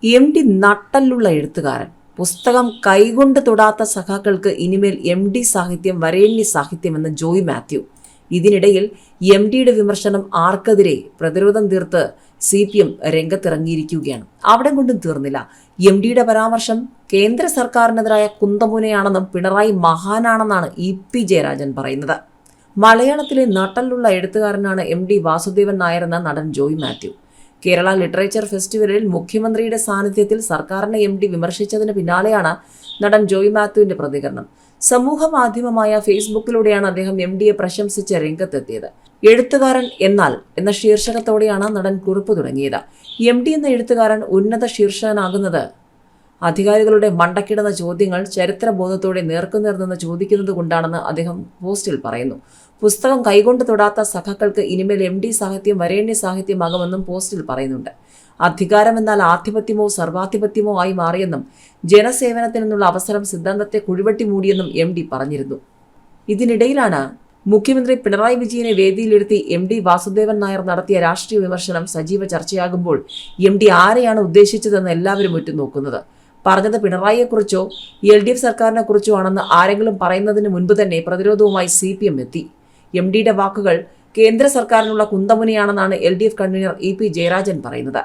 MD നട്ടലുള്ള എഴുത്തുകാരൻ. പുസ്തകം കൈകൊണ്ട് തൊടാത്ത സഖാക്കൾക്ക് ഇനിമേൽ MD സാഹിത്യം വരേണ്യ സാഹിത്യമെന്ന് ജോയ് മാത്യു. ഇതിനിടയിൽ MDയുടെ വിമർശനം ആർക്കെതിരെ പ്രതിരോധം തീർത്ത് CPM രംഗത്തിറങ്ങിയിരിക്കുകയാണ്. അവിടെ കൊണ്ടും തീർന്നില്ല. MDയുടെ പരാമർശം കേന്ദ്ര സർക്കാരിനെതിരായ കുന്തമുനയാണെന്നും പിണറായി മഹാനാണെന്നാണ് EP ജയരാജൻ പറയുന്നത്. മലയാളത്തിലെ നട്ടലുള്ള എഴുത്തുകാരനാണ് MD വാസുദേവൻ നായർ എന്ന നടൻ ജോയ് മാത്യു. കേരള ലിറ്ററേച്ചർ ഫെസ്റ്റിവലിൽ മുഖ്യമന്ത്രിയുടെ സാന്നിധ്യത്തിൽ സർക്കാരിനെ MD വിമർശിച്ചതിന് പിന്നാലെയാണ് നടൻ ജോയ് മാത്യുവിന്റെ പ്രതികരണം. സമൂഹ മാധ്യമമായ ഫേസ്ബുക്കിലൂടെയാണ് അദ്ദേഹം MDയെ പ്രശംസിച്ച് രംഗത്തെത്തിയത്. എഴുത്തുകാരൻ എന്നാൽ എന്ന ശീർഷകത്തോടെയാണ് നടൻ കുറിപ്പ് തുടങ്ങിയത്. MD എന്ന എഴുത്തുകാരൻ ഉന്നത ശീർഷകനാകുന്നത് അധികാരികളുടെ മണ്ടക്കിടുന്ന ചോദ്യങ്ങൾ ചരിത്രബോധത്തോടെ നേർക്കുനേർ നിന്ന് ചോദിക്കുന്നത് കൊണ്ടാണെന്ന് അദ്ദേഹം പോസ്റ്റിൽ പറയുന്നു. പുസ്തകം കൈകൊണ്ട് തൊടാത്ത സഖാക്കൾക്ക് ഇനിമേൽ MD സാഹിത്യം വരേണ്യ സാഹിത്യമാകുമെന്നും പോസ്റ്റിൽ പറയുന്നുണ്ട്. അധികാരം എന്നാൽ ആധിപത്യമോ സർവാധിപത്യമോ ആയി മാറിയെന്നും ജനസേവനത്തിൽ നിന്നുള്ള അവസരം സിദ്ധാന്തത്തെ കുഴിവെട്ടി മൂടിയെന്നും MD പറഞ്ഞിരുന്നു. ഇതിനിടയിലാണ് മുഖ്യമന്ത്രി പിണറായി വിജയനെ വേദിയിലിരുത്തി MD വാസുദേവൻ നായർ നടത്തിയ രാഷ്ട്രീയ വിമർശനം സജീവ ചർച്ചയാകുമ്പോൾ MD ആരെയാണ് ഉദ്ദേശിച്ചതെന്ന് എല്ലാവരും ഉറ്റുനോക്കുന്നത്. പറഞ്ഞത് പിണറായിയെക്കുറിച്ചോ LDF സർക്കാരിനെ കുറിച്ചോ ആണെന്ന് ആരെങ്കിലും പറയുന്നതിന് മുൻപ് തന്നെ പ്രതിരോധവുമായി CPM എത്തി. MDയുടെ വാക്കുകൾ കേന്ദ്ര സർക്കാരിനുള്ള കുന്തമുനയാണെന്നാണ് LDF കൺവീനർ EP ജയരാജൻ പറയുന്നത്.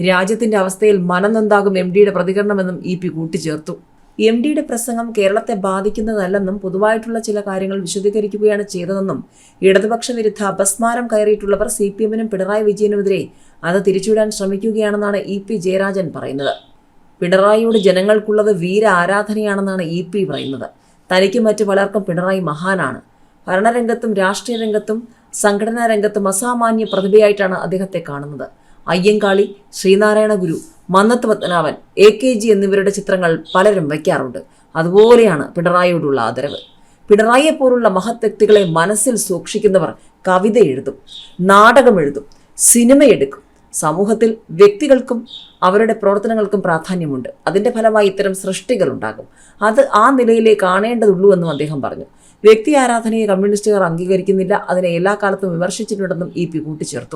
രാജ്യത്തിന്റെ അവസ്ഥയിൽ മനംനൊന്താകും MDയുടെ പ്രതികരണമെന്നും EP കൂട്ടിച്ചേർത്തു. MDയുടെ പ്രസംഗം കേരളത്തെ ബാധിക്കുന്നതല്ലെന്നും പൊതുവായിട്ടുള്ള ചില കാര്യങ്ങൾ വിശദീകരിക്കുകയാണ് ചെയ്തതെന്നും ഇടതുപക്ഷ വിരുദ്ധ അപസ്മാരം കയറിയിട്ടുള്ളവർ CPMനും പിണറായി വിജയനുമെതിരെ അത് തിരിച്ചുവിടാൻ ശ്രമിക്കുകയാണെന്നാണ് EP ജയരാജൻ പറയുന്നത്. പിണറായിയോട് ജനങ്ങൾക്കുള്ളത് വീര ആരാധനയാണെന്നാണ് EP പറയുന്നത്. തനിക്ക് മറ്റു പലർക്കും പിണറായി മഹാനാണ്. ഭരണരംഗത്തും രാഷ്ട്രീയ രംഗത്തും സംഘടനാ രംഗത്തും അസാമാന്യ പ്രതിഭയായിട്ടാണ് അദ്ദേഹത്തെ കാണുന്നത്. അയ്യങ്കാളി, ശ്രീനാരായണ ഗുരു, മന്നത്ത് പത്മനാഭൻ, AKG എന്നിവരുടെ ചിത്രങ്ങൾ പലരും വയ്ക്കാറുണ്ട്. അതുപോലെയാണ് പിണറായിയോടുള്ള ആദരവ്. പിണറായിയെപ്പോലുള്ള മഹത് വ്യക്തികളെ മനസ്സിൽ സൂക്ഷിക്കുന്നവർ കവിത എഴുതും, നാടകം എഴുതും, സിനിമയെടുക്കും. സമൂഹത്തിൽ വ്യക്തികൾക്കും അവരുടെ പ്രവർത്തനങ്ങൾക്കും പ്രാധാന്യമുണ്ട്. അതിന്റെ ഫലമായി ഇത്തരം സൃഷ്ടികൾ ഉണ്ടാകും. അത് ആ നിലയിലേ കാണേണ്ടതുള്ളൂ എന്നും അദ്ദേഹം പറഞ്ഞു. വ്യക്തി ആരാധനയെ കമ്മ്യൂണിസ്റ്റുകാർ അംഗീകരിക്കുന്നില്ല. അതിനെ എല്ലാ കാലത്തും വിമർശിച്ചിട്ടുണ്ടെന്നും EP കൂട്ടിച്ചേർത്തു.